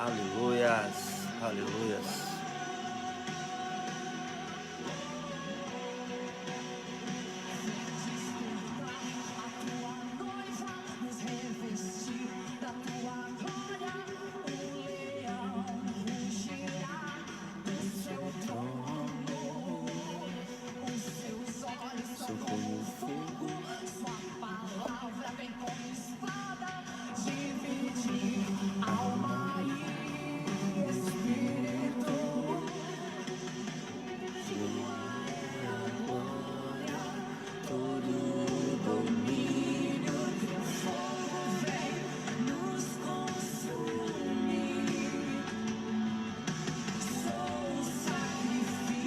Aleluias, aleluias. Sou como fogo, sua palavra vem como espada, dividir alma e espírito. Glória, todo domínio, teu fogo vem nos consumir. Sou o sacrifício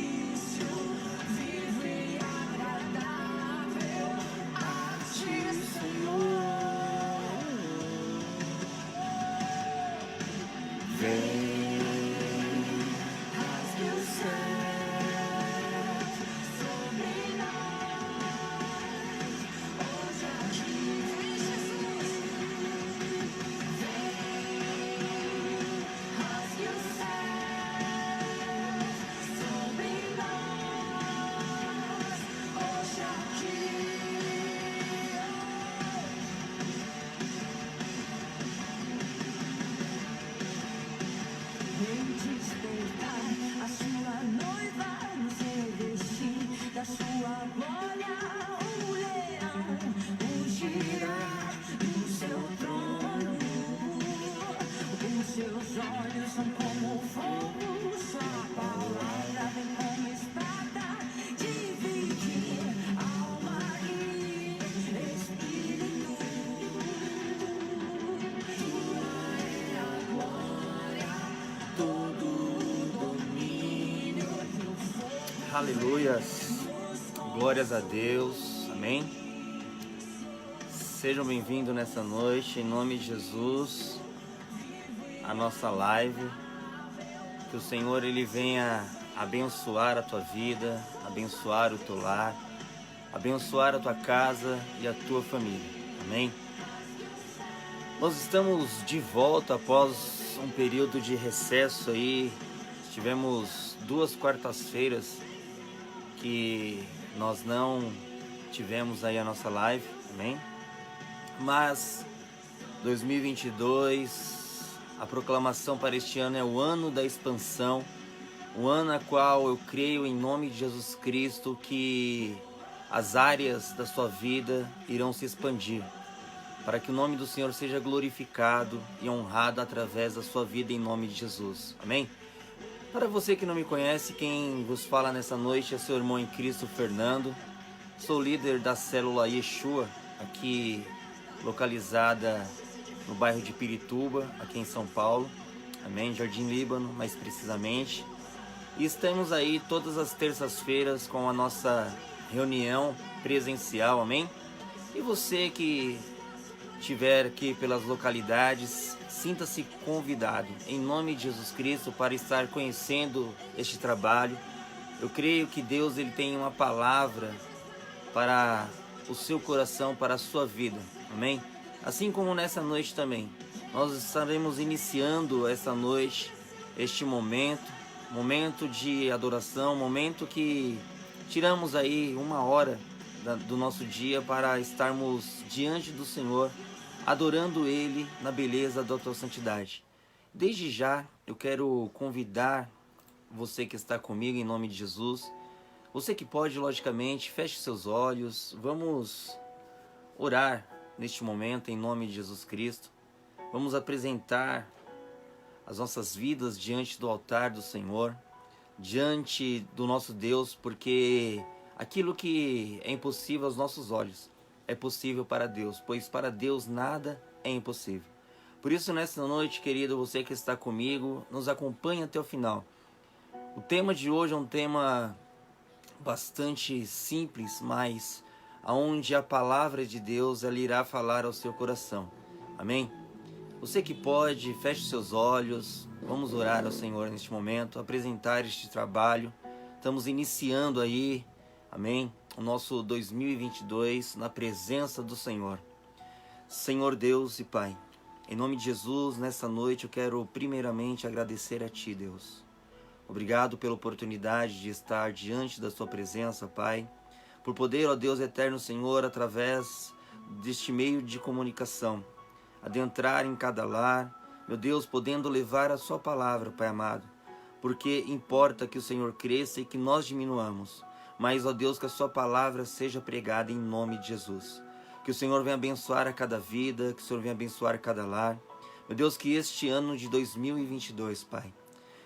vivo e agradável a ti, Senhor. Vem, rasgue o céu sobre nós, hoje aqui, Jesus. Vem, rasgue o céu sobre nós, hoje aqui. Vem despertar a sua noiva, nos revestir da sua glória. O leão rugirá do seu trono, os seus olhos são como fogo, sua palavra vem como espada, dividir alma e espírito. Tua é a glória, todo domínio. Aleluias, glórias a Deus, amém? Sejam bem-vindos nessa noite, em nome de Jesus, a nossa live. Que o Senhor Ele venha abençoar a tua vida, abençoar o teu lar, abençoar a tua casa e a tua família, amém? Nós estamos de volta após um período de recesso aí. Tivemos 2 quartas-feiras que nós não tivemos aí a nossa live, amém? Mas 2022, a proclamação para este ano é o ano da expansão, o ano a qual eu creio em nome de Jesus Cristo que as áreas da sua vida irão se expandir, para que o nome do Senhor seja glorificado e honrado através da sua vida em nome de Jesus, amém? Para você que não me conhece, quem vos fala nessa noite é seu irmão em Cristo, Fernando. Sou líder da célula Yeshua, aqui localizada no bairro de Pirituba, aqui em São Paulo, amém? Jardim Líbano, mais precisamente. E estamos aí todas as terças-feiras com a nossa reunião presencial, amém? E você que estiver aqui pelas localidades, sinta-se convidado, em nome de Jesus Cristo, para estar conhecendo este trabalho. Eu creio que Deus ele tem uma palavra para o seu coração, para a sua vida, amém? Assim como nessa noite também, nós estaremos iniciando essa noite, este momento de adoração, momento que tiramos aí 1 hora do nosso dia para estarmos diante do Senhor, adorando Ele na beleza da tua santidade. Desde já, eu quero convidar você que está comigo em nome de Jesus. Você que pode, logicamente, feche seus olhos. Vamos orar neste momento em nome de Jesus Cristo. Vamos apresentar as nossas vidas diante do altar do Senhor, diante do nosso Deus, porque aquilo que é impossível aos nossos olhos é possível para Deus, pois para Deus nada é impossível. Por isso, nessa noite, querido, você que está comigo, nos acompanhe até o final. O tema de hoje é um tema bastante simples, mas aonde a palavra de Deus ela irá falar ao seu coração. Amém? Você que pode, feche seus olhos. Vamos orar ao Senhor neste momento, apresentar este trabalho. Estamos iniciando aí, amém? O nosso 2022 na presença do Senhor. Senhor Deus e Pai, Em nome de Jesus, nessa noite eu quero primeiramente agradecer a Ti, Deus. Obrigado pela oportunidade de estar diante da Sua presença, Pai. Por poder, ó Deus eterno Senhor, através deste meio de comunicação, adentrar em cada lar, meu Deus, podendo levar a Sua palavra, Pai amado. Porque importa que o Senhor cresça e que nós diminuamos. Mas, ó Deus, que a Sua palavra seja pregada em nome de Jesus. Que o Senhor venha abençoar a cada vida, que o Senhor venha abençoar cada lar. Meu Deus, que este ano de 2022, Pai,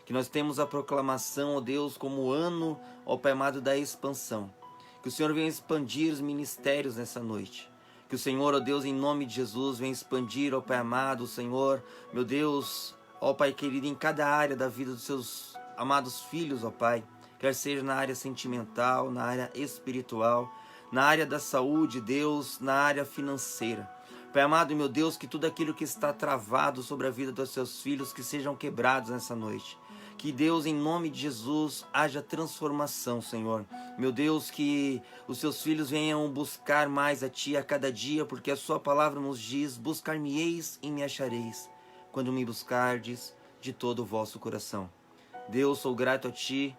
que nós temos a proclamação, ó Deus, como o ano, ó Pai amado, da expansão. Que o Senhor venha expandir os ministérios nessa noite. Que o Senhor, ó Deus, em nome de Jesus, venha expandir, ó Pai amado, o Senhor, meu Deus, ó Pai querido, em cada área da vida dos seus amados filhos, ó Pai. Quer seja na área sentimental, na área espiritual, na área da saúde, Deus, na área financeira. Pai amado, meu Deus, que tudo aquilo que está travado sobre a vida dos seus filhos, que sejam quebrados nessa noite. Que Deus, em nome de Jesus, haja transformação, Senhor. Meu Deus, que os seus filhos venham buscar mais a Ti a cada dia, porque a Sua palavra nos diz, buscar-me-eis e me achareis, quando me buscardes de todo o vosso coração. Deus, sou grato a Ti,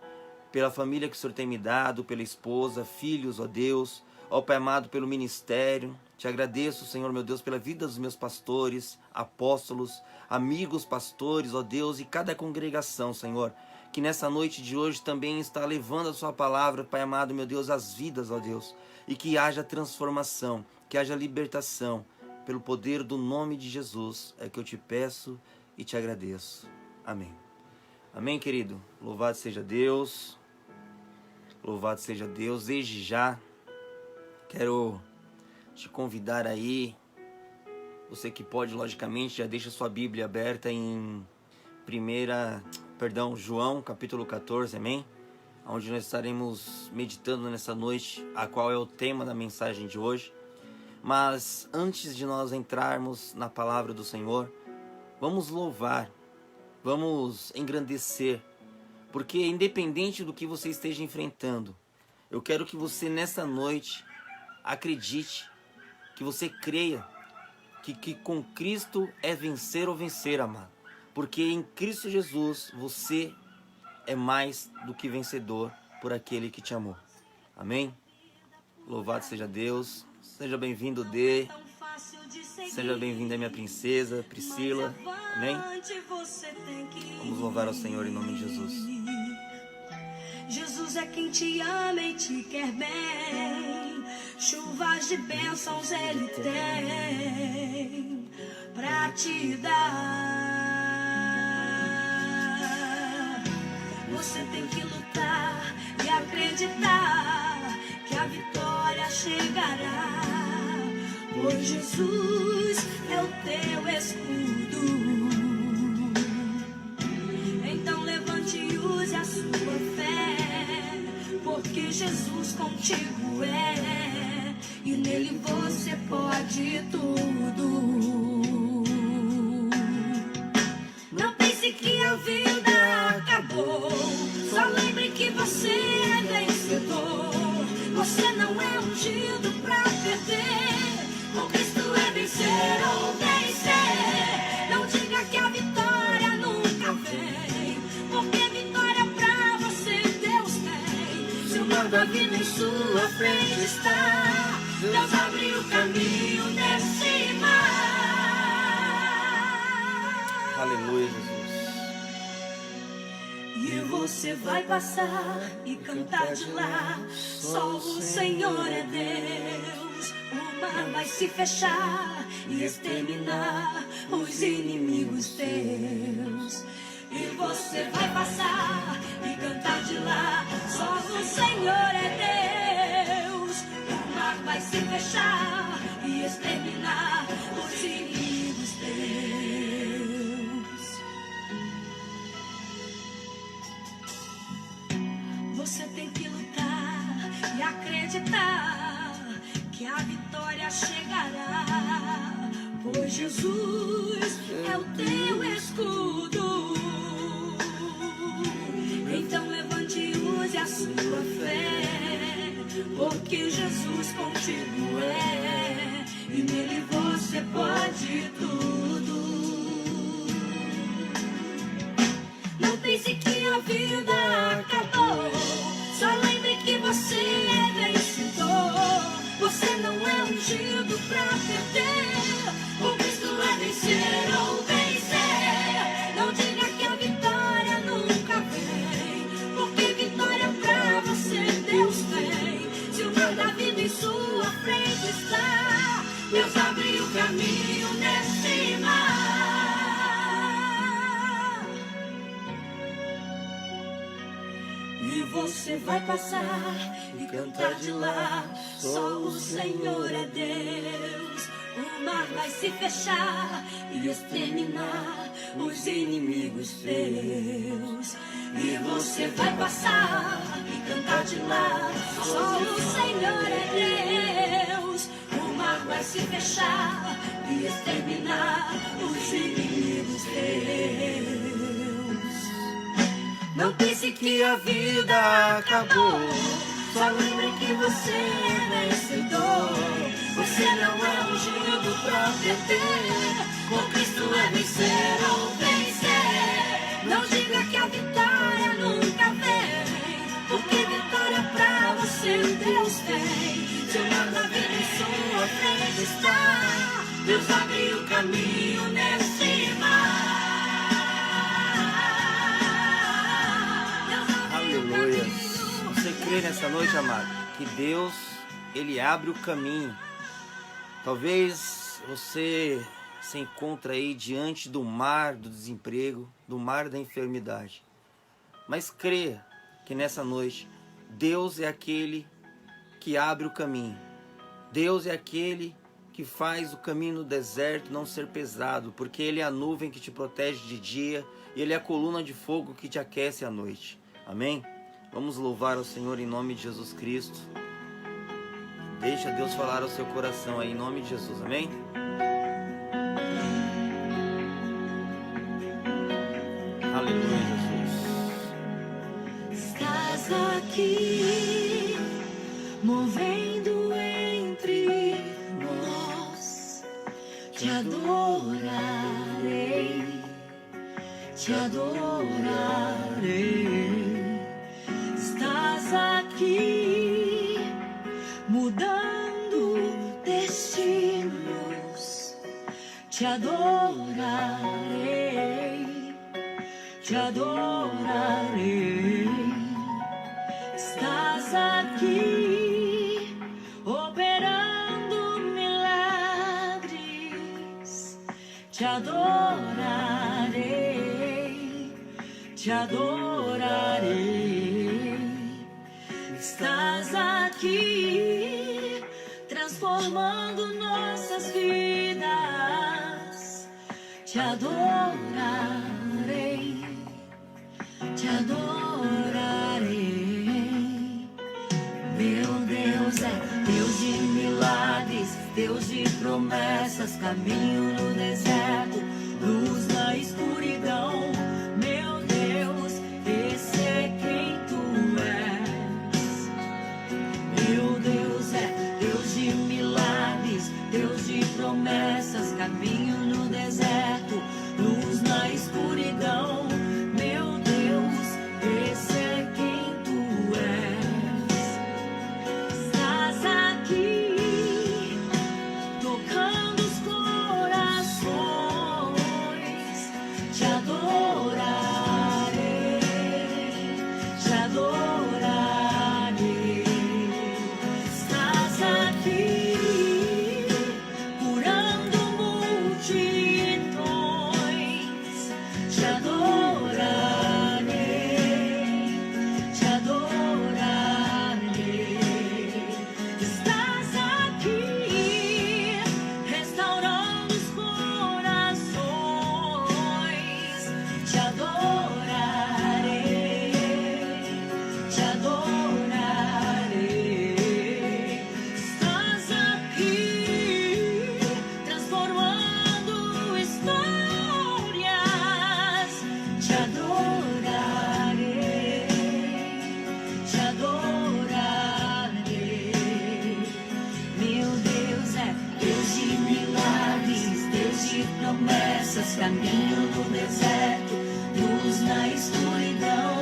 pela família que o Senhor tem me dado, pela esposa, filhos, ó Deus, ó Pai amado, pelo ministério. Te agradeço, Senhor, meu Deus, pela vida dos meus pastores, apóstolos, amigos pastores, ó Deus, e cada congregação, Senhor, que nessa noite de hoje também está levando a Sua palavra, Pai amado, meu Deus, às vidas, ó Deus, e que haja transformação, que haja libertação, pelo poder do nome de Jesus, é que eu te peço e te agradeço. Amém. Amém, querido? Louvado seja Deus. Louvado seja Deus. Desde já, quero te convidar aí, você que pode, logicamente, já deixa sua Bíblia aberta em João, capítulo 14, amém? Onde nós estaremos meditando nessa noite, a qual é o tema da mensagem de hoje. Mas antes de nós entrarmos na palavra do Senhor, vamos louvar, vamos engrandecer, porque independente do que você esteja enfrentando, eu quero que você nessa noite acredite, que você creia que com Cristo é vencer ou vencer, amado. Porque em Cristo Jesus você é mais do que vencedor por aquele que te amou. Amém? Louvado seja Deus. Seja bem-vindo, Dê. Seja bem-vinda, minha princesa, Priscila. Amém? Vamos louvar ao Senhor em nome de Jesus. Jesus é quem te ama e te quer bem. Chuvas de bênçãos Ele tem pra te dar. Você tem que lutar e acreditar que a vitória chegará. Pois Jesus é o teu escudo. Então levante e use a sua fé, porque Jesus contigo é, e nele você pode tudo. Não pense que a vida acabou, só lembre que você é vencedor. Você não é ungido pra perder, com Cristo é vencer ou vencer. Não diga que a vitória nunca vem, porque vitória pra você Deus tem. Se o mar da vida em sua frente está, Deus abriu o caminho nesse mar. Aleluia, Jesus. E você vai passar e cantar de lá, só o Senhor é Deus. O mar vai se fechar e exterminar os inimigos teus. E você vai passar e cantar de lá, só o Senhor é Deus. O mar vai se fechar e exterminar os inimigos teus. Você tem que lutar e acreditar que a vitória chegará, pois Jesus é o teu escudo. Então levante e use a sua fé, porque Jesus contigo é, e nele você pode tudo. caminho nesse mar. E você vai passar e cantar de lá, só o Senhor é Deus. O mar vai se fechar e exterminar os inimigos teus. E você vai passar e cantar de lá, só o Senhor é Deus. O mar vai se fechar e exterminar os inimigos teus. Não pense que a vida acabou, só lembre que você é vencedor. Você não é ungido pra perder, com Cristo é vencer ou vencer. Não diga que a vitória nunca vem, porque vitória pra você Deus tem. Se o mar da vida em sua frente está, Deus abriu o caminho nesse mar. Aleluia. Você crê nessa noite, amado, que Deus, Ele abre o caminho. Talvez você se encontre aí diante do mar do desemprego, do mar da enfermidade. Mas creia que nessa noite, Deus é aquele que abre o caminho. Deus é aquele que faz o caminho no deserto não ser pesado, porque Ele é a nuvem que te protege de dia e Ele é a coluna de fogo que te aquece à noite. Amém? Vamos louvar ao Senhor em nome de Jesus Cristo. Deixa Deus falar ao seu coração aí, em nome de Jesus, amém? Aleluia, Jesus. Estás aqui, movendo entre nós. Te adorarei, te adorarei. Estás aqui, mudando destinos, te adorarei, te adorarei. Estás aqui, operando milagres, te adorarei, te adorarei. Estás aqui, transformando nossas vidas. Te adorarei, te adorarei. Meu Deus é Deus de milagres, Deus de promessas, caminho no deserto, luz na escuridão. Meu Deus, esse é quem tu és. Meu Deus é Deus de milagres, Deus de promessas, caminho no deserto, luz na escuridão. Meu Deus, esse é quem tu és. Estás aqui, tocando os corações, te adorarei, te adorarei. Estás aqui, curando multidões, te adorarei, te adorarei. Estás aqui, restaurando os corações, te adorarei, te adorarei. Estás aqui, transformando histórias, te adorarei, te adorarei. Meu Deus é Deus de milagres, Deus de promessas, caminho no deserto, luz na escuridão.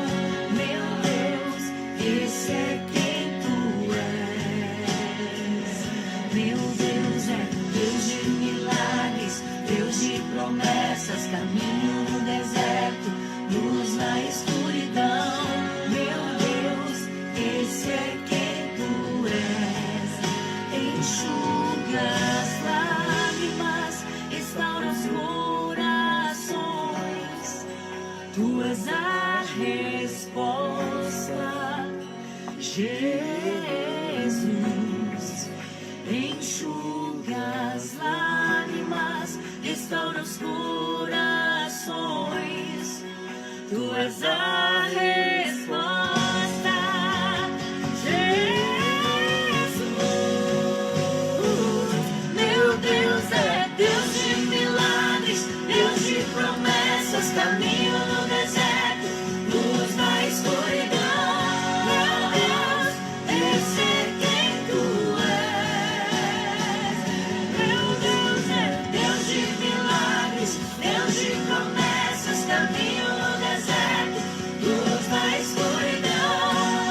Meu Deus, esse é quem tu és. Meu Deus é Deus de milagres, Deus de promessas, caminho no deserto, luz na escuridão. Meu Deus, esse é quem tu és. Enxuga as lágrimas Jesus, enxuga as lágrimas, restaura os corações. Tu és a resposta, Jesus. Meu Deus é Deus de milagres, Deus de promessas, caminho no deserto, luz na escuridão. Meu Deus, esse é quem tu és. Meu Deus é Deus de milagres, Deus de promessas, caminho no deserto, luz na escuridão.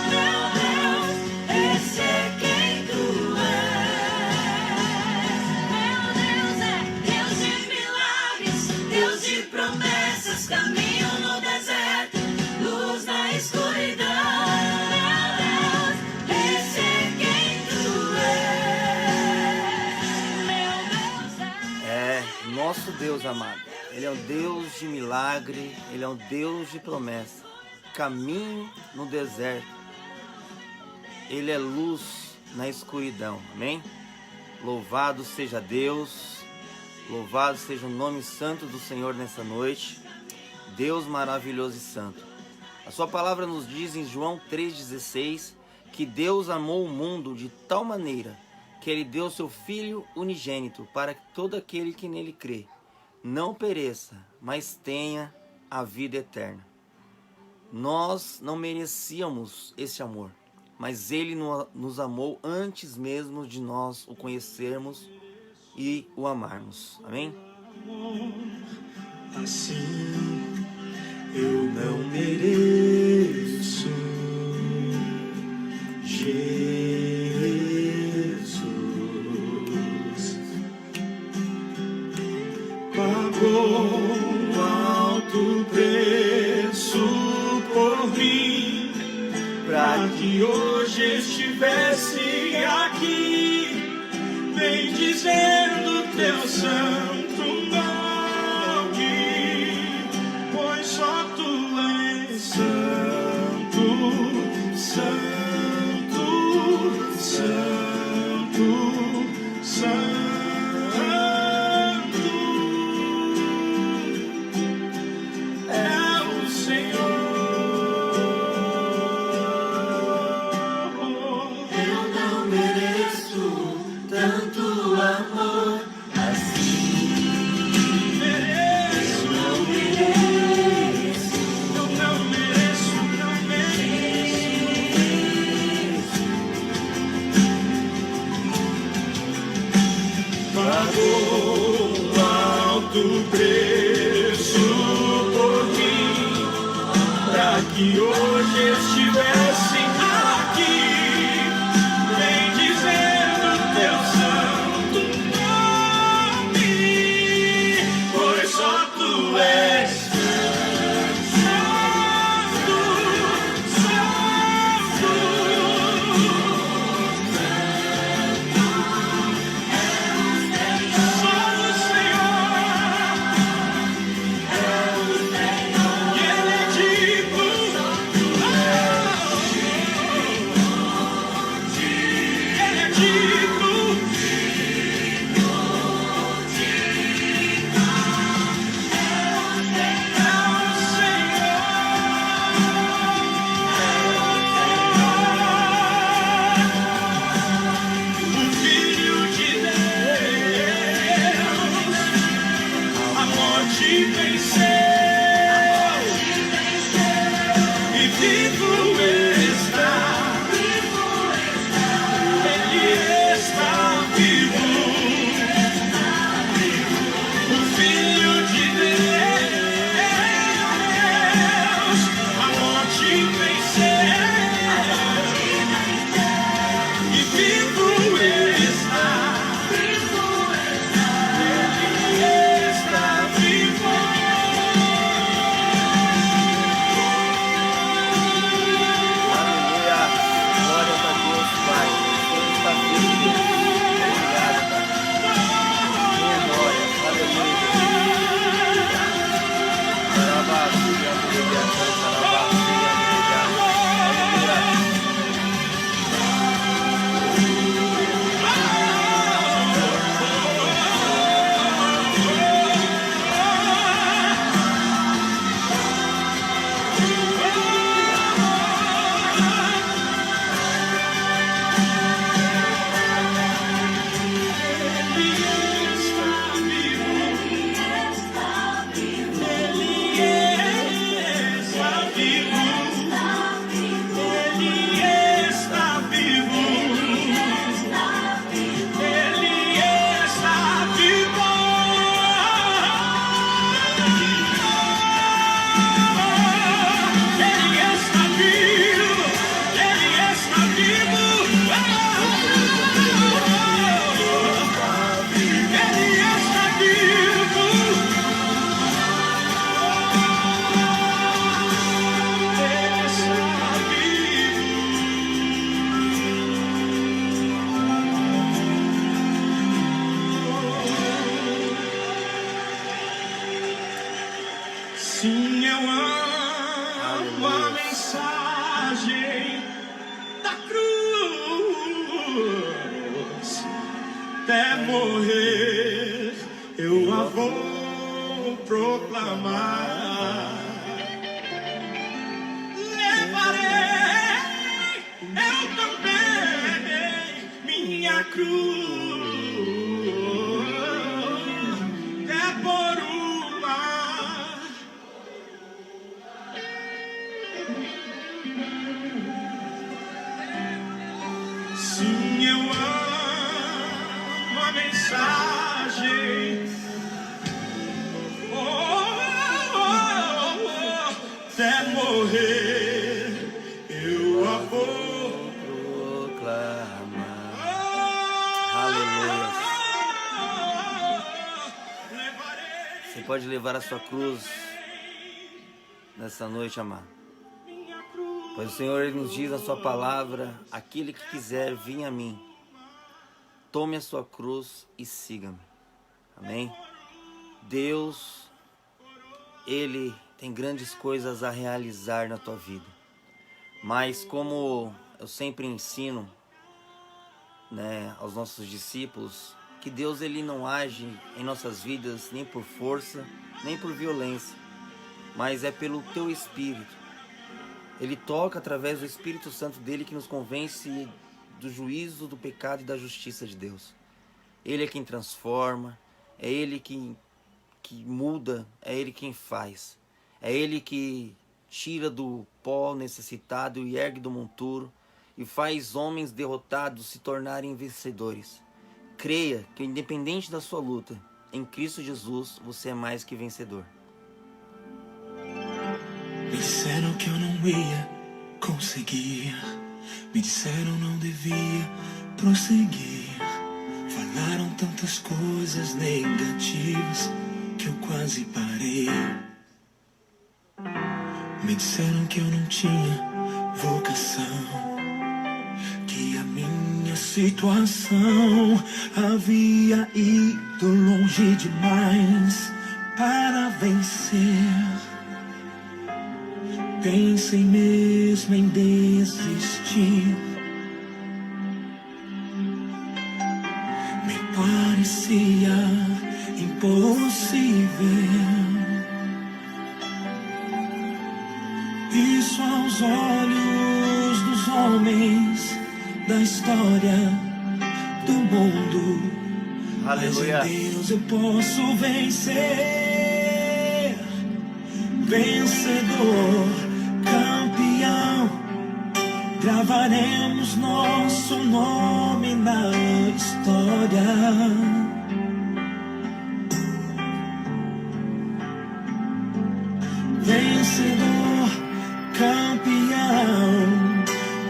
Meu Deus, esse é quem tu és. Meu Deus é Deus de milagres, Deus de promessas, caminho no deserto, luz na escuridão. Meu Deus, esse é quem tu és. Meu Deus É nosso Deus amado. Ele é um Deus de milagre, Ele é um Deus de promessa. Caminho no deserto. Ele é luz na escuridão. Amém? Louvado seja Deus. Louvado seja o nome santo do Senhor nessa noite. Deus maravilhoso e santo. A sua palavra nos diz em João 3,16 que Deus amou o mundo de tal maneira que Ele deu seu Filho unigênito para que todo aquele que nele crê não pereça, mas tenha a vida eterna. Nós não merecíamos esse amor, mas Ele nos amou antes mesmo de nós o conhecermos e o amarmos. Amém? Assim eu não mereço, Jesus pagou um alto preço por mim, para que hoje estivesse aqui, bendizendo teu santo nome, pois só tu és santo, santo, santo, santo. Que hoje estivesse aqui, bendizendo teu santo nome, pois só tu és santo, santo, só o Senhor, e Ele é digno. Sim, eu amo a mensagem da cruz. Até morrer eu a vou proclamar. Levarei eu também minha cruz. É por uma. Sim, eu amo a mensagem. Até morrer eu a vou proclamar. Aleluia. Você pode levar a sua cruz nessa noite, amado. Pois o Senhor ele nos diz na sua palavra: aquele que quiser vir a mim, tome a sua cruz e siga-me. Amém? Deus, Ele tem grandes coisas a realizar na tua vida. Mas como eu sempre ensino, né, aos nossos discípulos, que Deus ele não age em nossas vidas nem por força, nem por violência, mas é pelo teu Espírito. Ele toca através do Espírito Santo dele que nos convence do juízo, do pecado e da justiça de Deus. Ele é quem transforma, é Ele que muda, é Ele quem faz. É Ele que tira do pó necessitado e ergue do monturo e faz homens derrotados se tornarem vencedores. Creia que independente da sua luta, em Cristo Jesus você é mais que vencedor. Me disseram que eu não ia conseguir, me disseram não devia prosseguir. Falaram tantas coisas negativas que eu quase parei. Me disseram que eu não tinha vocação, que a minha situação havia ido longe demais para vencer. Pensei mesmo em desistir. Me parecia impossível. Isso aos olhos dos homens da história do mundo. Aleluia. Mas em Deus eu posso vencer. Vencedor, campeão, gravaremos nosso nome na história. Vencedor, campeão,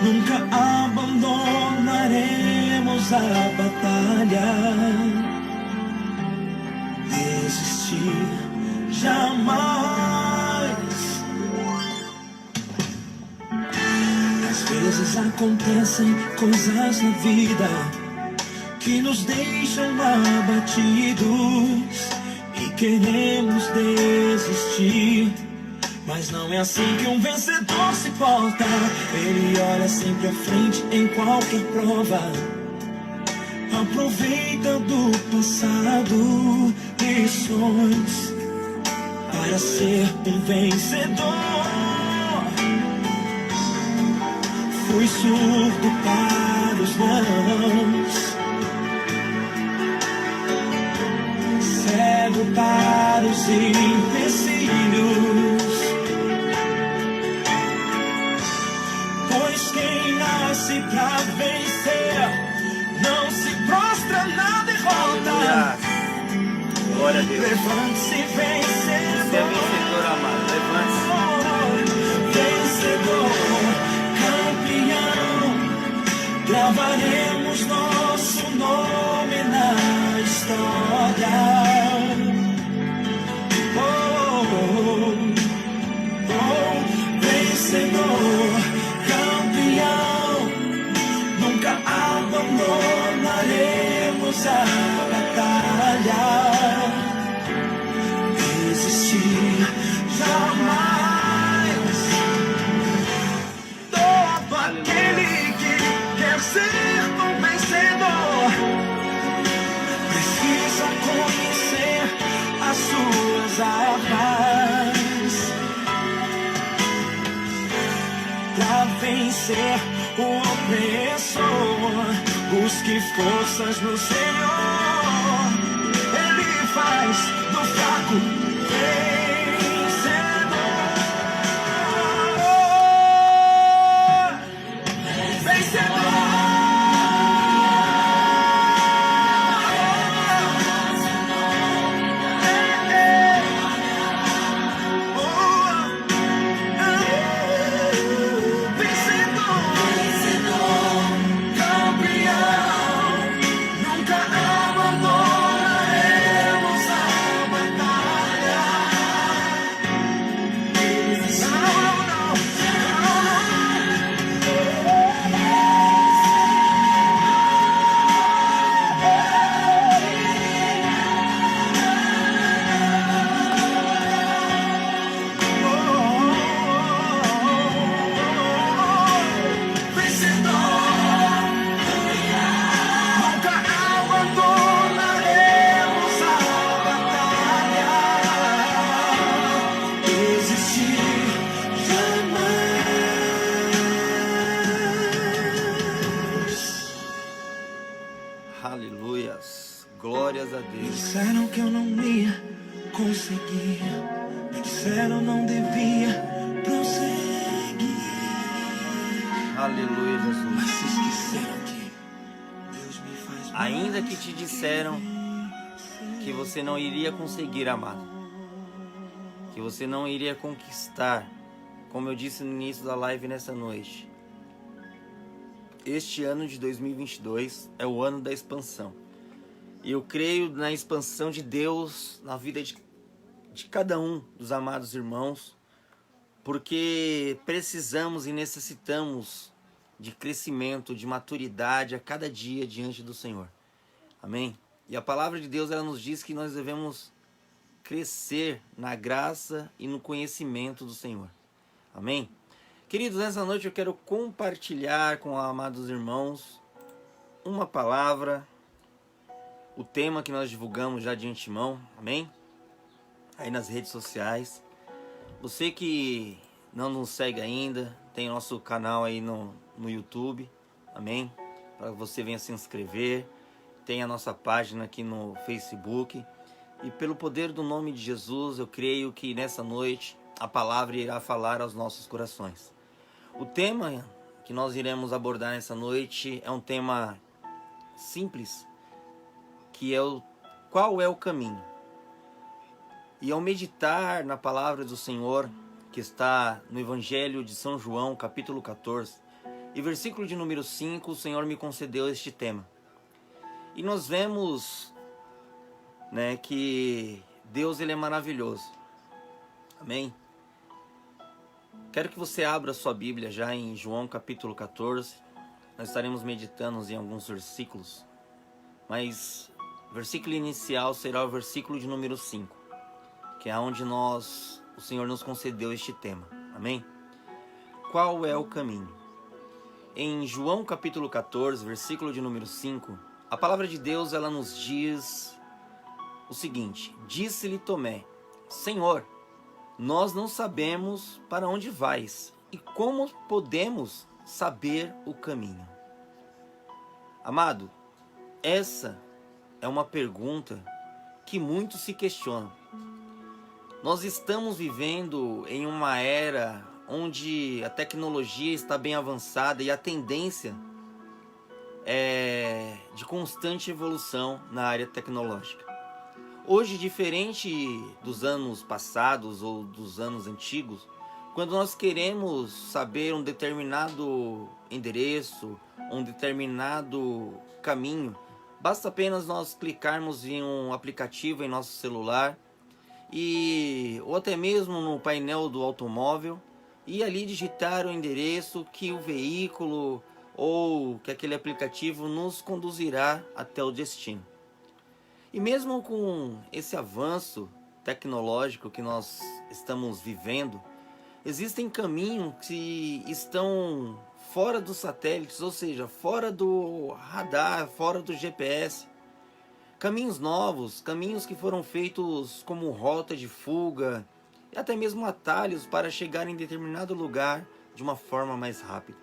nunca abandonaremos a batalha. Desistir jamais. Às vezes acontecem coisas na vida que nos deixam abatidos e queremos desistir. Mas não é assim que um vencedor se porta. Ele olha sempre à frente em qualquer prova. Aproveita do passado lições para ser um vencedor. Fui surdo para os nãos, cego para os empecilhos. Pois quem nasce pra vencer não se prostra na derrota. Glória a Deus. Levante-se, vencedor. Você é vencedor, amado. Levante-se. Vencedor, campeão, gravaremos nosso nome na história. Oh, oh, oh, oh. Vencedor, campeão, nunca abandonaremos a batalha. Desistir Busque forças no Senhor, Ele faz do fraco vencedor. Vencedor. Aleluias, glórias a Me Deus. disseram que eu não ia conseguir, me disseram não devia prosseguir, Aleluia, Jesus. mas se esqueceram que Deus me faz mais. Ainda que te disseram que você não iria conseguir, amado, que você não iria conquistar, como eu disse no início da live nessa noite, este ano de 2022 é o ano da expansão. E eu creio na expansão de Deus na vida de cada um dos amados irmãos, porque precisamos e necessitamos de crescimento, de maturidade a cada dia diante do Senhor. Amém? E a palavra de Deus, ela nos diz que nós devemos crescer na graça e no conhecimento do Senhor. Amém? Queridos, nessa noite eu quero compartilhar com os amados irmãos uma palavra, o tema que nós divulgamos já de antemão, amém? Aí nas redes sociais. Você que não nos segue ainda, tem nosso canal aí no YouTube, amém? Para que você venha se inscrever. Tem a nossa página aqui no Facebook. E pelo poder do nome de Jesus, eu creio que nessa noite a palavra irá falar aos nossos corações. O tema que nós iremos abordar nessa noite é um tema simples, que é qual é o caminho. E ao meditar na palavra do Senhor, que está no Evangelho de São João, capítulo 14, e versículo de número 5, o Senhor me concedeu este tema. E nós vemos, né, que Deus, ele é maravilhoso. Amém? Quero que você abra sua Bíblia já em João capítulo 14. Nós estaremos meditando em alguns versículos, mas o versículo inicial será o versículo de número 5, que é onde o Senhor nos concedeu este tema. Amém? Qual é o caminho? Em João capítulo 14, versículo de número 5, a palavra de Deus, ela nos diz o seguinte: disse-lhe Tomé, Senhor, nós não sabemos para onde vais, e como podemos saber o caminho? Amado, essa é uma pergunta que muitos se questionam. Nós estamos vivendo em uma era onde a tecnologia está bem avançada e a tendência é de constante evolução na área tecnológica. Hoje, diferente dos anos passados ou dos anos antigos, quando nós queremos saber um determinado endereço, um determinado caminho, basta apenas nós clicarmos em um aplicativo em nosso celular ou até mesmo no painel do automóvel e ali digitar o endereço que o veículo ou que aquele aplicativo nos conduzirá até o destino. E mesmo com esse avanço tecnológico que nós estamos vivendo, existem caminhos que estão fora dos satélites, ou seja, fora do radar, fora do GPS. Caminhos novos, caminhos que foram feitos como rota de fuga e até mesmo atalhos para chegar em determinado lugar de uma forma mais rápida.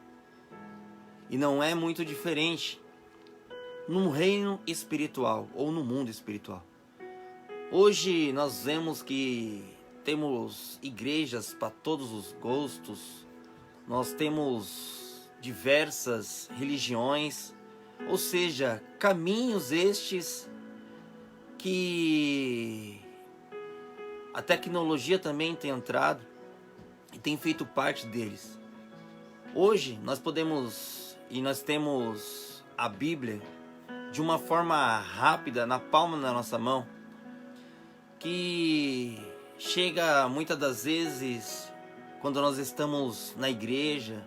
E não é muito diferente no reino espiritual ou no mundo espiritual. Hoje nós vemos que temos igrejas para todos os gostos, nós temos diversas religiões, ou seja, caminhos estes que a tecnologia também tem entrado e tem feito parte deles. Hoje nós temos a Bíblia de uma forma rápida na palma da nossa mão, que chega muitas das vezes quando nós estamos na igreja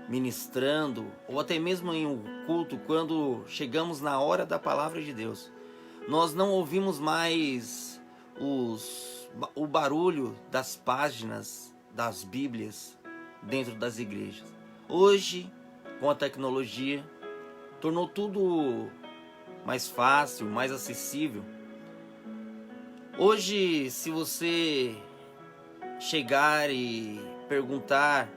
ministrando, ou até mesmo em um culto, quando chegamos na hora da palavra de Deus, nós não ouvimos mais o barulho das páginas das Bíblias dentro das igrejas. Hoje, com a tecnologia, tornou tudo mais fácil, mais acessível. Hoje, se você chegar e perguntar,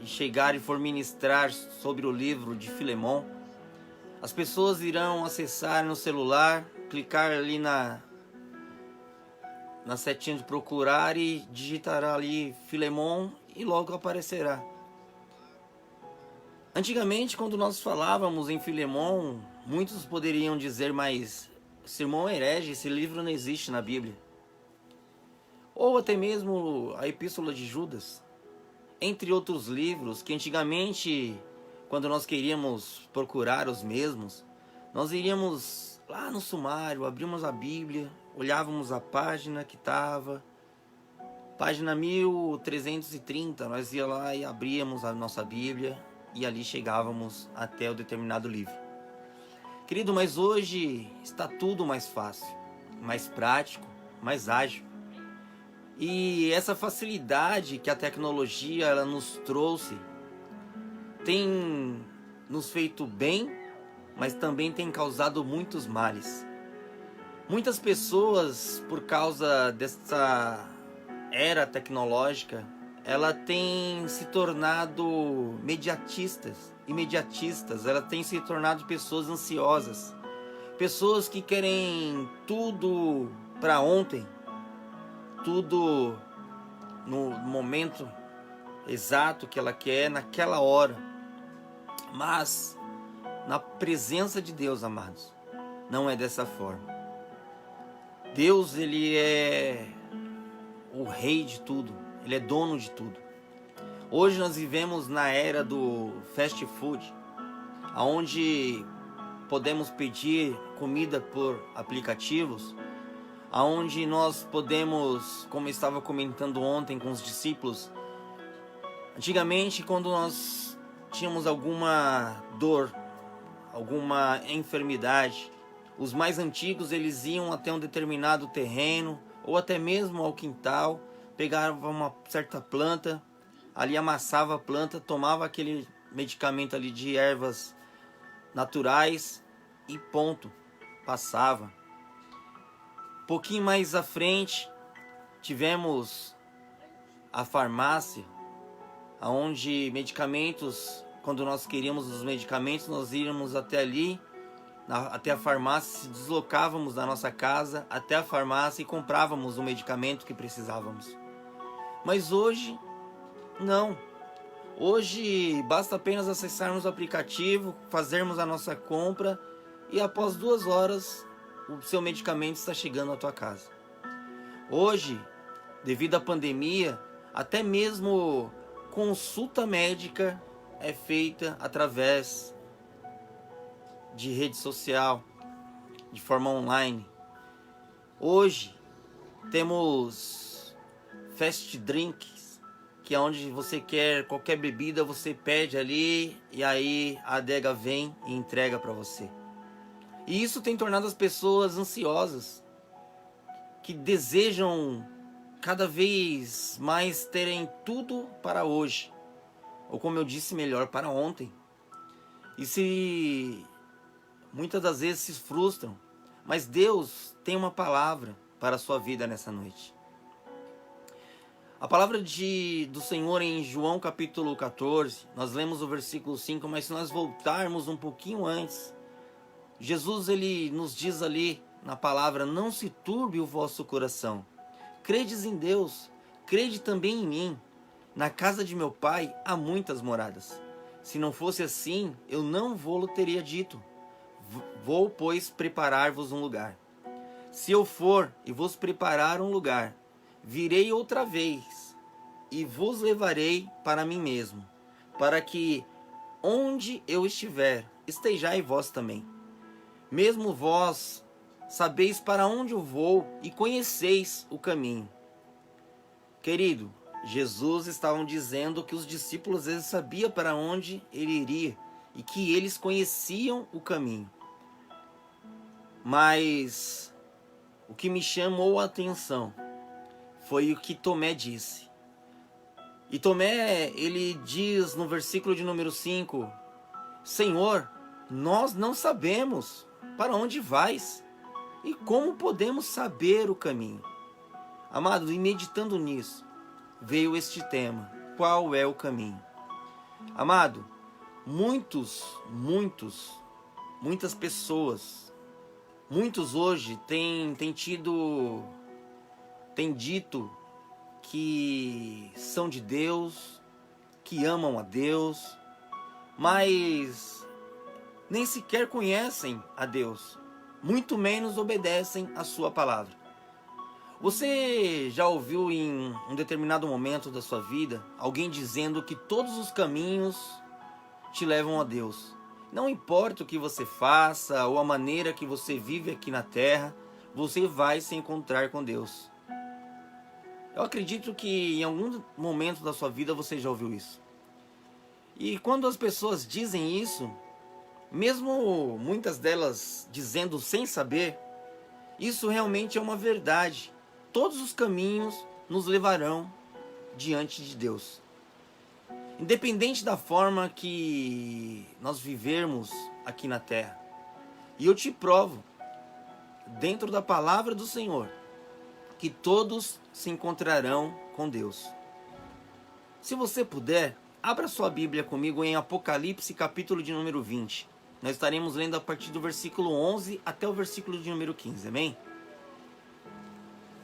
e for ministrar sobre o livro de Filemon, as pessoas irão acessar no celular, clicar ali na setinha de procurar e digitará ali Filemon e logo aparecerá. Antigamente, quando nós falávamos em Filemon, muitos poderiam dizer, mas esse irmão é herege, esse livro não existe na Bíblia. Ou até mesmo a Epístola de Judas, entre outros livros que antigamente, quando nós queríamos procurar os mesmos, nós iríamos lá no sumário, abrimos a Bíblia, olhávamos a página que estava, página 1330, nós ia lá e abríamos a nossa Bíblia e ali chegávamos até o determinado livro. Querido, mas hoje está tudo mais fácil, mais prático, mais ágil. E essa facilidade que a tecnologia ela nos trouxe tem nos feito bem, mas também tem causado muitos males. Muitas pessoas, por causa dessa era tecnológica, ela tem se tornado imediatistas, ela tem se tornado pessoas ansiosas, pessoas que querem tudo para ontem, tudo no momento exato que ela quer, naquela hora. Mas na presença de Deus, amados, não é dessa forma. Deus, ele é o rei de tudo, ele é dono de tudo. Hoje nós vivemos na era do fast food, onde podemos pedir comida por aplicativos, onde nós podemos, como eu estava comentando ontem com os discípulos, antigamente quando nós tínhamos alguma dor, alguma enfermidade, os mais antigos eles iam até um determinado terreno ou até mesmo ao quintal, pegavam uma certa planta, ali amassava a planta, tomava aquele medicamento ali de ervas naturais e ponto, passava. Um pouquinho mais à frente tivemos a farmácia, onde medicamentos, quando nós queríamos os medicamentos, nós íamos até ali, até a farmácia, se deslocávamos da nossa casa até a farmácia e comprávamos o medicamento que precisávamos. Mas hoje, não. Hoje basta apenas acessarmos o aplicativo, fazermos a nossa compra e após 2 horas o seu medicamento está chegando à tua casa. Hoje, devido à pandemia, até mesmo consulta médica é feita através de rede social, de forma online. Hoje temos fast drinks, que é onde você quer qualquer bebida, você pede ali e aí a adega vem e entrega para você. E isso tem tornado as pessoas ansiosas, que desejam cada vez mais terem tudo para hoje, ou como eu disse, melhor para ontem. E se muitas das vezes se frustram, mas Deus tem uma palavra para a sua vida nessa noite. A palavra do Senhor em João capítulo 14, nós lemos o versículo 5, mas se nós voltarmos um pouquinho antes, Jesus, ele nos diz ali na palavra: não se turbe o vosso coração. Credes em Deus, crede também em mim. Na casa de meu pai há muitas moradas. Se não fosse assim, eu não vô-lo teria dito. Vou, pois, preparar-vos um lugar. Se eu for e vos preparar um lugar, virei outra vez e vos levarei para mim mesmo, para que onde eu estiver, estejai vós também. Mesmo vós sabeis para onde eu vou e conheceis o caminho. Querido, Jesus estava dizendo que os discípulos eles sabiam para onde ele iria e que eles conheciam o caminho. Mas o que me chamou a atenção foi o que Tomé disse. E Tomé, ele diz no versículo de número 5: Senhor, nós não sabemos para onde vais e como podemos saber o caminho. Amado, e meditando nisso, veio este tema: qual é o caminho? Amado, muitas pessoas, muitos hoje têm dito que são de Deus, que amam a Deus, mas nem sequer conhecem a Deus, muito menos obedecem a sua palavra. Você já ouviu em um determinado momento da sua vida alguém dizendo que todos os caminhos te levam a Deus? Não importa o que você faça ou a maneira que você vive aqui na terra, você vai se encontrar com Deus. Eu acredito que em algum momento da sua vida você já ouviu isso. E quando as pessoas dizem isso, mesmo muitas delas dizendo sem saber, isso realmente é uma verdade. Todos os caminhos nos levarão diante de Deus. Independente da forma que nós vivermos aqui na terra. E eu te provo, dentro da palavra do Senhor, que todos se encontrarão com Deus. Se você puder, abra sua Bíblia comigo em Apocalipse, capítulo de número 20. Nós estaremos lendo a partir do versículo 11 até o versículo de número 15, amém?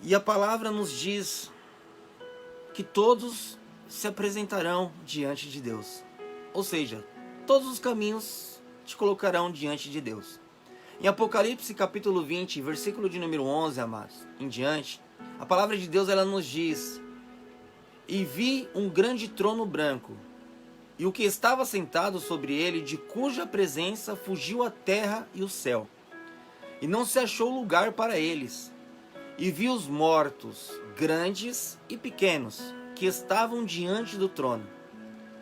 E a palavra nos diz que todos se apresentarão diante de Deus. Ou seja, todos os caminhos te colocarão diante de Deus. Em Apocalipse capítulo 20, versículo de número 11, amados, em diante, a palavra de Deus ela nos diz: E vi um grande trono branco, e o que estava sentado sobre ele, de cuja presença fugiu a terra e o céu, e não se achou lugar para eles. E vi os mortos, grandes e pequenos, que estavam diante do trono.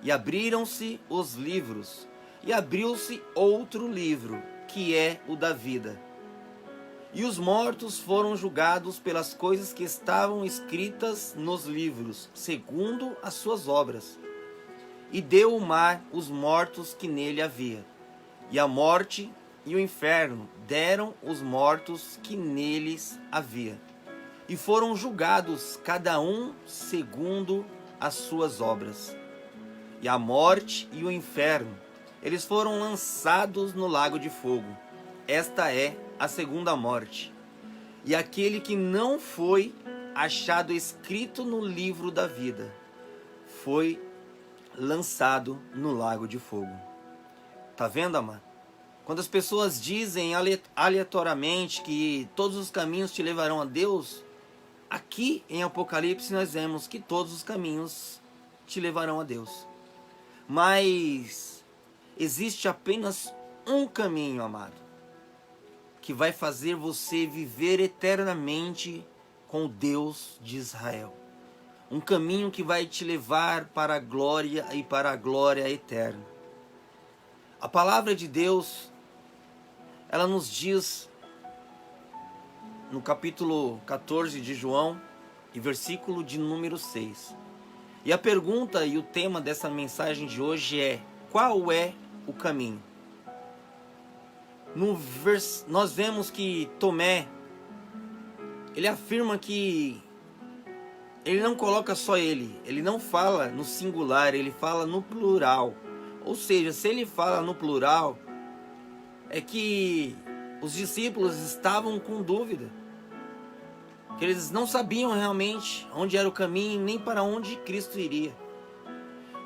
E abriram-se os livros, e abriu-se outro livro, que é o da vida. E os mortos foram julgados pelas coisas que estavam escritas nos livros, segundo as suas obras. E deu o mar os mortos que nele havia. E a morte e o inferno deram os mortos que neles havia. E foram julgados cada um segundo as suas obras. E a morte e o inferno, eles foram lançados no lago de fogo. Esta é a segunda morte. E aquele que não foi achado escrito no livro da vida, foi lançado no lago de fogo. Tá vendo, amado? Quando as pessoas dizem aleatoriamente que todos os caminhos te levarão a Deus, aqui em Apocalipse nós vemos que todos os caminhos te levarão a Deus. Mas existe apenas um caminho, amado, que vai fazer você viver eternamente com o Deus de Israel. Um caminho que vai te levar para a glória e para a glória eterna. A palavra de Deus, ela nos diz no capítulo 14 de João, e versículo de número 6. E a pergunta e o tema dessa mensagem de hoje é: qual é o caminho? Nós vemos que Tomé, ele afirma que ele não coloca só ele não fala no singular, ele fala no plural. Ou seja, se ele fala no plural, é que os discípulos estavam com dúvida, que eles não sabiam realmente onde era o caminho, nem para onde Cristo iria.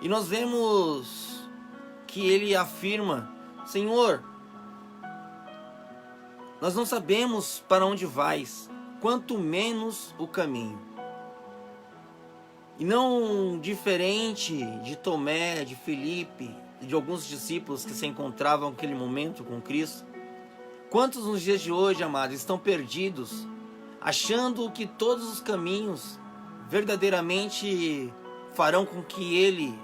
E nós vemos que ele afirma: Senhor, nós não sabemos para onde vais, quanto menos o caminho. E não diferente de Tomé, de Filipe, de alguns discípulos que se encontravam naquele momento com Cristo, quantos nos dias de hoje, amados, estão perdidos, achando que todos os caminhos verdadeiramente farão com que ele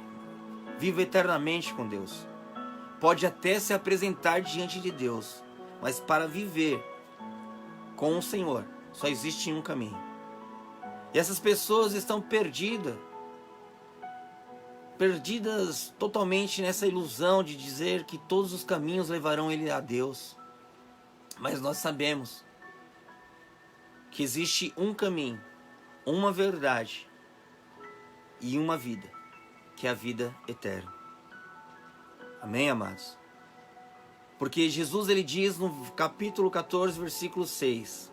viva eternamente com Deus. Pode até se apresentar diante de Deus, mas para viver com o Senhor só existe um caminho. E essas pessoas estão perdidas totalmente nessa ilusão de dizer que todos os caminhos levarão ele a Deus. Mas nós sabemos que existe um caminho, uma verdade e uma vida, que é a vida eterna. Amém, amados? Porque Jesus, ele diz no capítulo 14, versículo 6: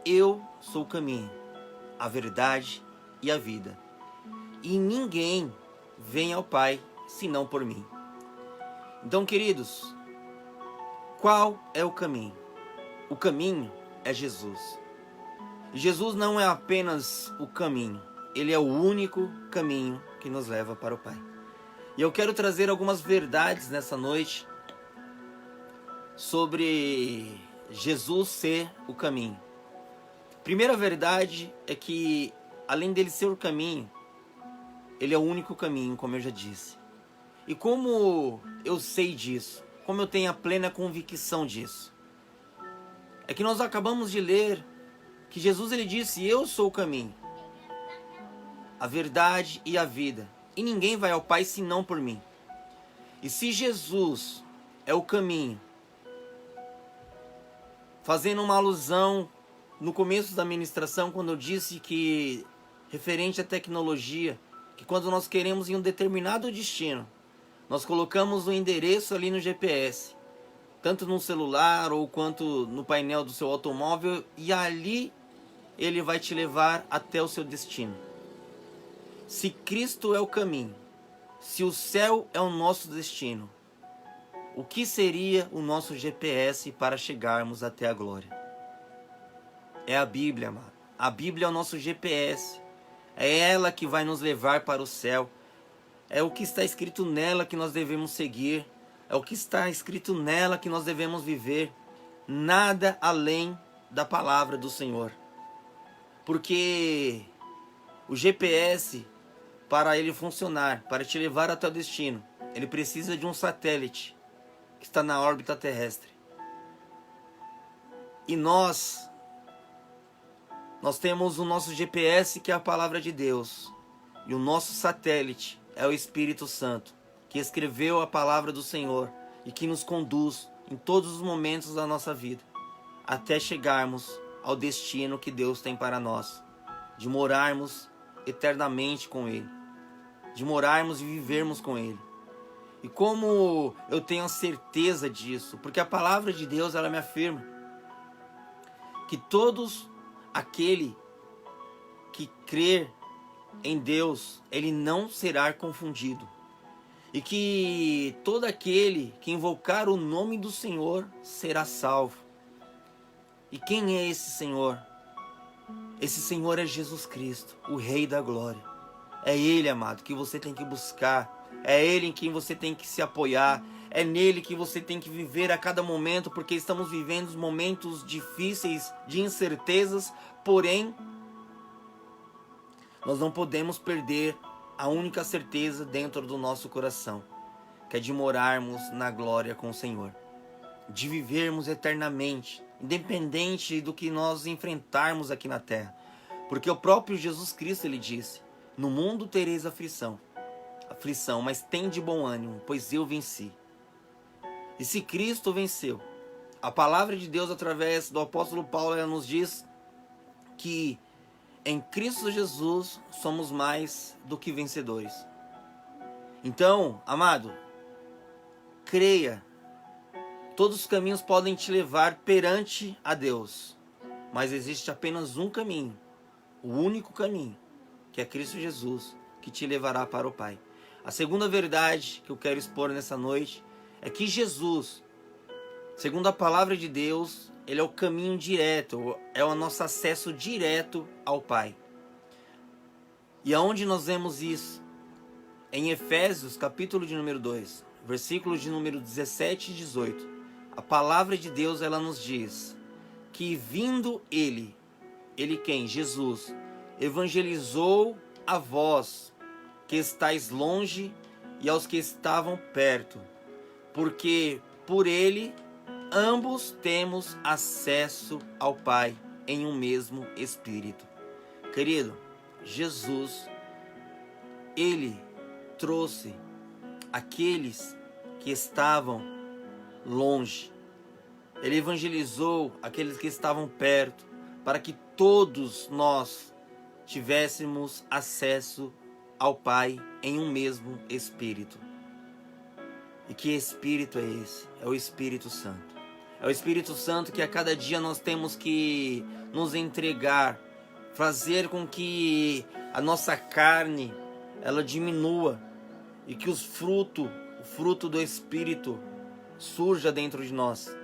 Eu sou o caminho, a verdade e a vida, e ninguém vem ao Pai senão por mim. Então, queridos, qual é o caminho? O caminho é Jesus. E Jesus não é apenas o caminho, ele é o único caminho que nos leva para o Pai. E eu quero trazer algumas verdades nessa noite sobre Jesus ser o caminho. Primeira verdade é que, além dele ser o caminho, ele é o único caminho, como eu já disse. E como eu sei disso? Como eu tenho a plena convicção disso? É que nós acabamos de ler que Jesus, ele disse: Eu sou o caminho, a verdade e a vida, e ninguém vai ao Pai senão por mim. E se Jesus é o caminho, fazendo uma alusão no começo da ministração, quando eu disse que, referente à tecnologia, que quando nós queremos ir em um determinado destino, nós colocamos o endereço ali no GPS, tanto no celular ou quanto no painel do seu automóvel, e ali ele vai te levar até o seu destino. Se Cristo é o caminho, se o céu é o nosso destino, o que seria o nosso GPS para chegarmos até a glória? É a Bíblia, amado. A Bíblia é o nosso GPS. É ela que vai nos levar para o céu. É o que está escrito nela que nós devemos seguir. É o que está escrito nela que nós devemos viver. Nada além da palavra do Senhor. Porque o GPS, para ele funcionar, para te levar até o destino, ele precisa de um satélite que está na órbita terrestre. E nós temos o nosso GPS, que é a palavra de Deus. E o nosso satélite é o Espírito Santo, que escreveu a palavra do Senhor e que nos conduz em todos os momentos da nossa vida, até chegarmos ao destino que Deus tem para nós, de morarmos eternamente com Ele, de morarmos e vivermos com Ele. E como eu tenho a certeza disso? Porque a palavra de Deus, ela me afirma que todos aquele que crer em Deus, ele não será confundido. E que todo aquele que invocar o nome do Senhor será salvo. E quem é esse Senhor? Esse Senhor é Jesus Cristo, o Rei da Glória. É Ele, amado, que você tem que buscar. É Ele em quem você tem que se apoiar. É nele que você tem que viver a cada momento, porque estamos vivendo momentos difíceis, de incertezas, porém, nós não podemos perder a única certeza dentro do nosso coração, que é de morarmos na glória com o Senhor, de vivermos eternamente, independente do que nós enfrentarmos aqui na terra. Porque o próprio Jesus Cristo, ele disse: no mundo tereis aflição, mas tende bom ânimo, pois eu venci. E se Cristo venceu, a palavra de Deus através do apóstolo Paulo, ela nos diz que em Cristo Jesus somos mais do que vencedores. Então, amado, creia Todos os caminhos podem te levar perante a Deus, mas existe apenas um caminho, o único caminho, que é Cristo Jesus, que te levará para o Pai. A segunda verdade que eu quero expor nessa noite é que Jesus, segundo a palavra de Deus, ele é o caminho direto, é o nosso acesso direto ao Pai. E aonde nós vemos isso? Em Efésios, capítulo de número 2, versículos de número 17 e 18. A palavra de Deus, ela nos diz que vindo ele quem? Jesus, evangelizou a vós que estáis longe e aos que estavam perto, porque por ele ambos temos acesso ao Pai em um mesmo Espírito. Querido, Jesus, ele trouxe aqueles que estavam longe. Ele evangelizou aqueles que estavam perto, para que todos nós tivéssemos acesso ao Pai em um mesmo Espírito. E que Espírito é esse? É o Espírito Santo. É o Espírito Santo que a cada dia nós temos que nos entregar, fazer com que a nossa carne ela diminua e que o fruto do Espírito surja dentro de nós.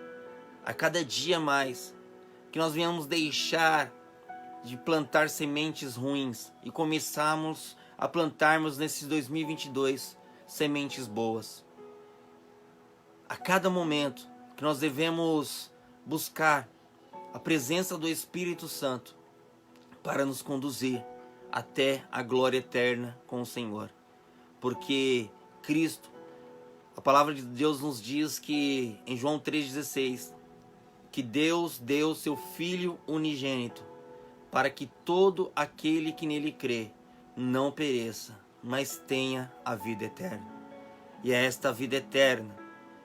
A cada dia mais, que nós venhamos deixar de plantar sementes ruins e começarmos a plantarmos nesse 2022 sementes boas. A cada momento que nós devemos buscar a presença do Espírito Santo para nos conduzir até a glória eterna com o Senhor. Porque Cristo, a palavra de Deus nos diz que em João 3,16, que Deus deu seu Filho unigênito para que todo aquele que nele crê não pereça, mas tenha a vida eterna. E é esta vida eterna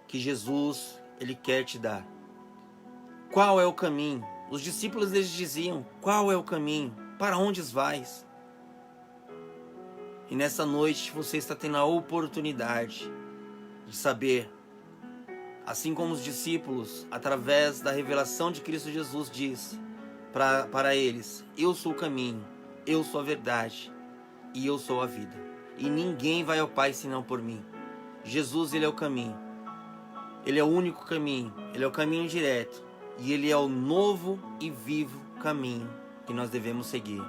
que Jesus, ele quer te dar. Qual é o caminho? Os discípulos eles diziam, qual é o caminho? Para onde vais? E nessa noite você está tendo a oportunidade de saber, assim como os discípulos, através da revelação de Cristo Jesus, diz para eles, eu sou o caminho, eu sou a verdade e eu sou a vida. E ninguém vai ao Pai senão por mim. Jesus, ele é o caminho. Ele é o único caminho, ele é o caminho direto. E ele é o novo e vivo caminho que nós devemos seguir.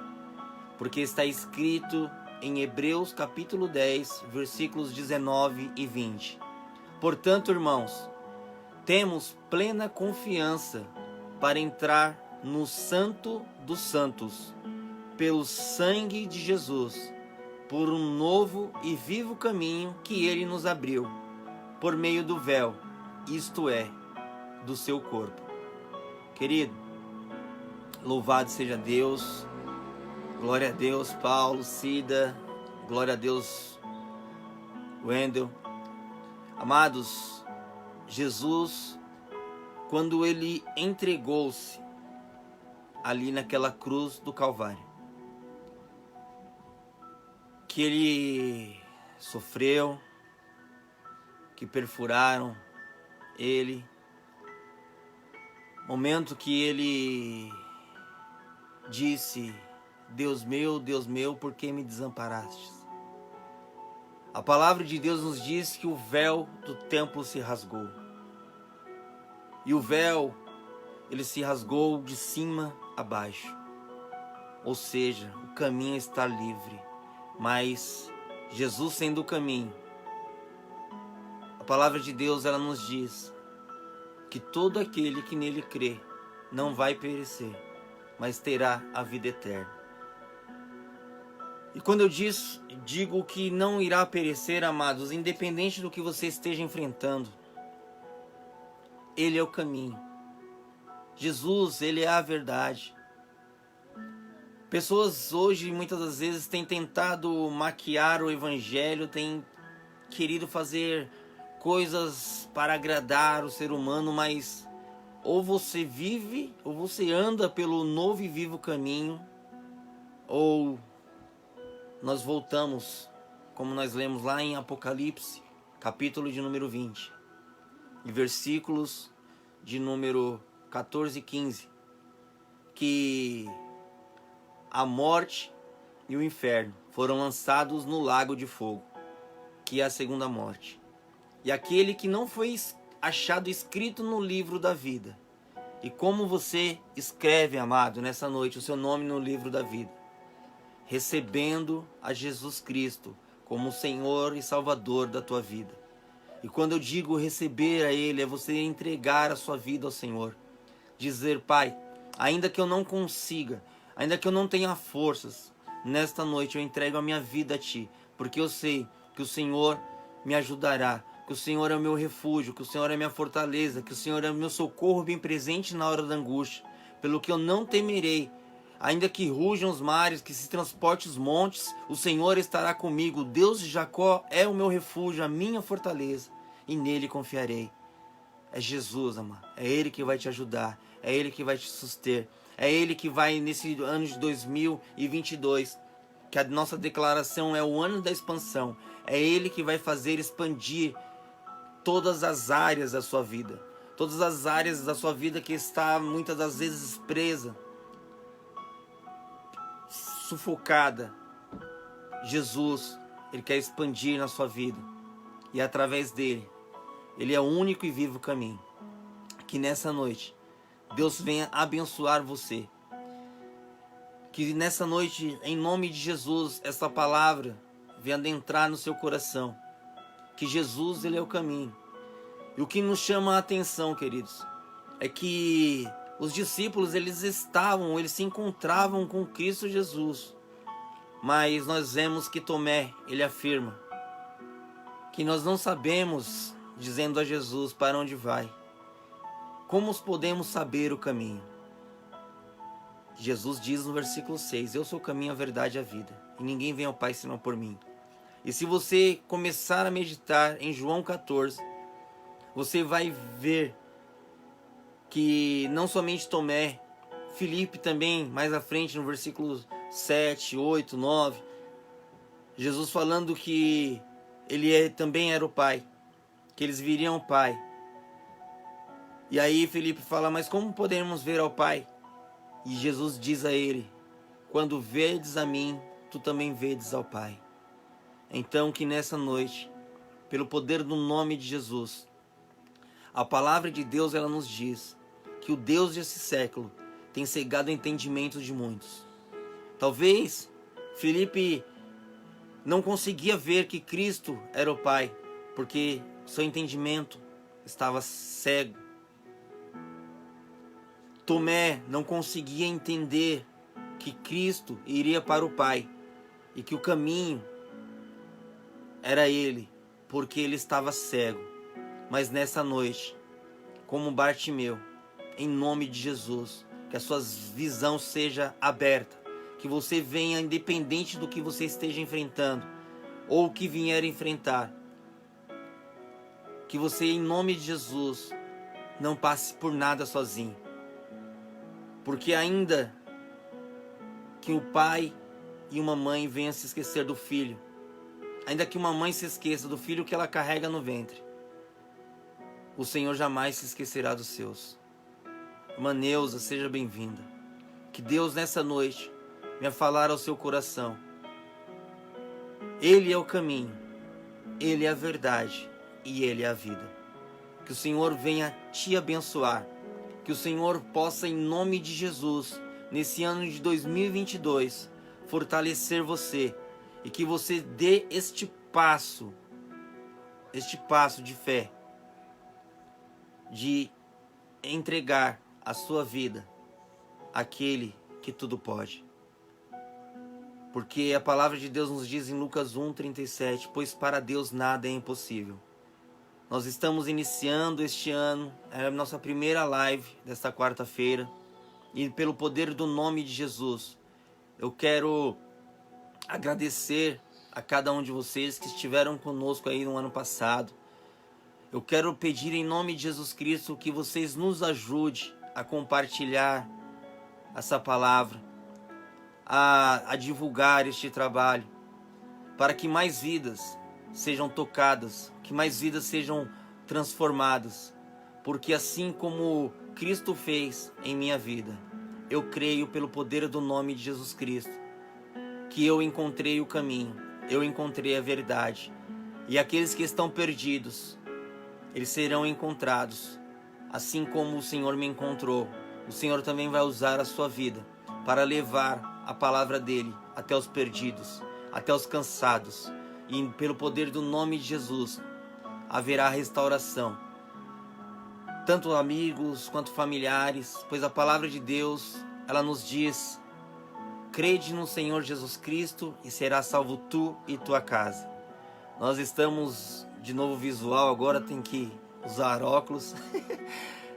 Porque está escrito em Hebreus capítulo 10, versículos 19 e 20. Portanto, irmãos, temos plena confiança para entrar no Santo dos Santos, pelo sangue de Jesus, por um novo e vivo caminho que ele nos abriu, por meio do véu, isto é, do seu corpo. Querido, louvado seja Deus, glória a Deus, Paulo, Cida, glória a Deus, Wendel. Amados, Jesus, quando ele entregou-se ali naquela cruz do Calvário, que ele sofreu, que perfuraram ele, momento que ele disse, Deus meu, por que me desamparastes? A palavra de Deus nos diz que o véu do templo se rasgou. E o véu, ele se rasgou de cima a baixo. Ou seja, o caminho está livre. Mas Jesus sendo o caminho, a palavra de Deus, ela nos diz que todo aquele que nele crê não vai perecer, mas terá a vida eterna. E quando eu digo que não irá perecer, amados, independente do que você esteja enfrentando, ele é o caminho. Jesus, ele é a verdade. Pessoas hoje, muitas das vezes, têm tentado maquiar o evangelho, têm querido fazer coisas para agradar o ser humano, mas ou você vive, ou você anda pelo novo e vivo caminho, ou nós voltamos, como nós lemos lá em Apocalipse, capítulo de número 20. e versículos de número 14 e 15, que a morte e o inferno foram lançados no lago de fogo, que é a segunda morte. E aquele que não foi achado escrito no livro da vida. E como você escreve, amado, nessa noite, o seu nome no livro da vida? Recebendo a Jesus Cristo como Senhor e Salvador da tua vida. E quando eu digo receber a Ele, é você entregar a sua vida ao Senhor. Dizer: Pai, ainda que eu não consiga, ainda que eu não tenha forças, nesta noite eu entrego a minha vida a Ti, porque eu sei que o Senhor me ajudará, que o Senhor é o meu refúgio, que o Senhor é a minha fortaleza, que o Senhor é o meu socorro bem presente na hora da angústia, pelo que eu não temerei. Ainda que rujam os mares, que se transporte os montes, o Senhor estará comigo. O Deus de Jacó é o meu refúgio, a minha fortaleza, e nele confiarei. É Jesus, amado. É Ele que vai te ajudar, é Ele que vai te suster, é Ele que vai, nesse ano de 2022, que a nossa declaração é o ano da expansão, é Ele que vai fazer expandir todas as áreas da sua vida, todas as áreas da sua vida que está muitas das vezes presa, sufocada. Jesus, Ele quer expandir na sua vida, e através dele, Ele é o único e vivo caminho. Que nessa noite Deus venha abençoar você, que nessa noite, em nome de Jesus, essa palavra venha adentrar no seu coração, que Jesus, Ele é o caminho. E o que nos chama a atenção, queridos, é que os discípulos, eles se encontravam com Cristo Jesus. Mas nós vemos que Tomé, ele afirma que nós não sabemos, dizendo a Jesus, para onde vai. Como podemos saber o caminho? Jesus diz no versículo 6, eu sou o caminho, a verdade e a vida, e ninguém vem ao Pai senão por mim. E se você começar a meditar em João 14, você vai ver que não somente Tomé, Filipe também, mais à frente no versículo 7, 8, 9, Jesus falando que ele também era o Pai, que eles viriam ao Pai. E aí Filipe fala, mas como podemos ver ao Pai? E Jesus diz a ele, quando vedes a mim, tu também vedes ao Pai. Então que nessa noite, pelo poder do nome de Jesus, a palavra de Deus, ela nos diz que o Deus desse século tem cegado o entendimento de muitos. Talvez Filipe não conseguia ver que Cristo era o Pai, porque seu entendimento estava cego. Tomé não conseguia entender que Cristo iria para o Pai e que o caminho era Ele, porque ele estava cego. Mas nessa noite, como Bartimeu, em nome de Jesus, que a sua visão seja aberta, que você venha independente do que você esteja enfrentando ou o que vier enfrentar, que você, em nome de Jesus, não passe por nada sozinho, porque ainda que o pai e uma mãe venham se esquecer do filho, ainda que uma mãe se esqueça do filho que ela carrega no ventre, o Senhor jamais se esquecerá dos seus. Irmã Neuza, seja bem-vinda. Que Deus nessa noite venha falar ao seu coração. Ele é o caminho, Ele é a verdade e Ele é a vida. Que o Senhor venha te abençoar. Que o Senhor possa, em nome de Jesus, nesse ano de 2022, fortalecer você. E que você dê este passo de fé, de entregar a sua vida àquele que tudo pode. Porque a palavra de Deus nos diz em Lucas 1:37, pois para Deus nada é impossível. Nós estamos iniciando este ano, é a nossa primeira live desta quarta-feira, e pelo poder do nome de Jesus, eu quero agradecer a cada um de vocês que estiveram conosco aí no ano passado. Eu quero pedir em nome de Jesus Cristo que vocês nos ajudem a compartilhar essa palavra, a divulgar este trabalho, para que mais vidas sejam tocadas, que mais vidas sejam transformadas, porque assim como Cristo fez em minha vida, eu creio pelo poder do nome de Jesus Cristo, que eu encontrei o caminho, eu encontrei a verdade, e aqueles que estão perdidos, eles serão encontrados, assim como o Senhor me encontrou. O Senhor também vai usar a sua vida para levar a palavra dele até os perdidos, até os cansados, e pelo poder do nome de Jesus haverá restauração, tanto amigos quanto familiares, pois a palavra de Deus, ela nos diz: crede no Senhor Jesus Cristo e será salvo tu e tua casa. Nós estamos de novo visual, agora tem que usar óculos,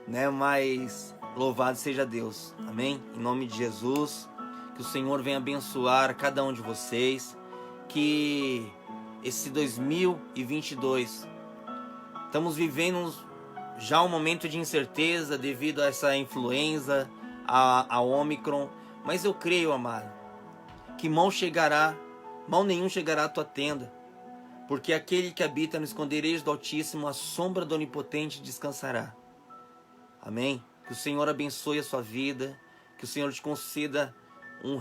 né? Mas louvado seja Deus, amém? Em nome de Jesus, que o Senhor venha abençoar cada um de vocês, que esse 2022, estamos vivendo já um momento de incerteza devido a essa influenza, a Ômicron, mas eu creio, amado, que mal nenhum chegará à tua tenda, porque aquele que habita no esconderijo do Altíssimo, a sombra do Onipotente descansará. Amém? Que o Senhor abençoe a sua vida, que o Senhor te conceda um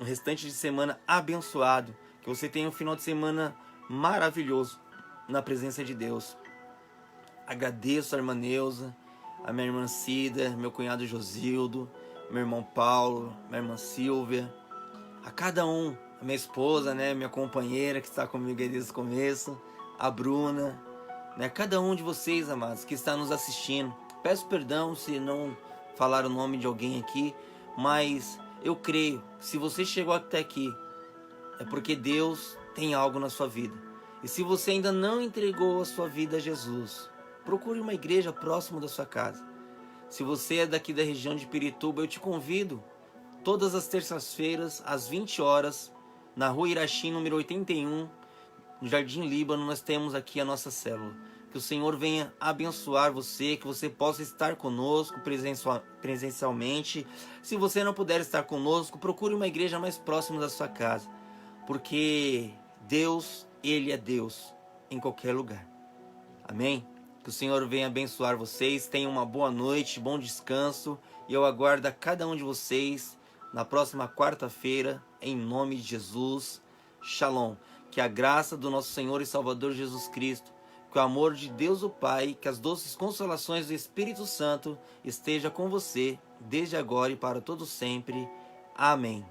restante de semana abençoado, que você tenha um final de semana maravilhoso na presença de Deus. Agradeço a irmã Neuza, a minha irmã Cida, meu cunhado Josildo, meu irmão Paulo, minha irmã Silvia, a cada um, a minha esposa, né, minha companheira que está comigo desde o começo, a Bruna, né, cada um de vocês, amados, que está nos assistindo. Peço perdão se não falar o nome de alguém aqui, mas eu creio que se você chegou até aqui, é porque Deus tem algo na sua vida. E se você ainda não entregou a sua vida a Jesus, procure uma igreja próxima da sua casa. Se você é daqui da região de Pirituba, eu te convido, todas as terças-feiras, às 20 horas, na rua Irachim, número 81, no Jardim Líbano, nós temos aqui a nossa célula. Que o Senhor venha abençoar você, que você possa estar conosco presencialmente. Se você não puder estar conosco, procure uma igreja mais próxima da sua casa, porque Deus, Ele é Deus em qualquer lugar. Amém? Que o Senhor venha abençoar vocês, tenham uma boa noite, bom descanso, e eu aguardo a cada um de vocês na próxima quarta-feira, em nome de Jesus. Shalom. Que a graça do nosso Senhor e Salvador Jesus Cristo, que o amor de Deus o Pai, que as doces consolações do Espírito Santo esteja com você, desde agora e para todo sempre. Amém.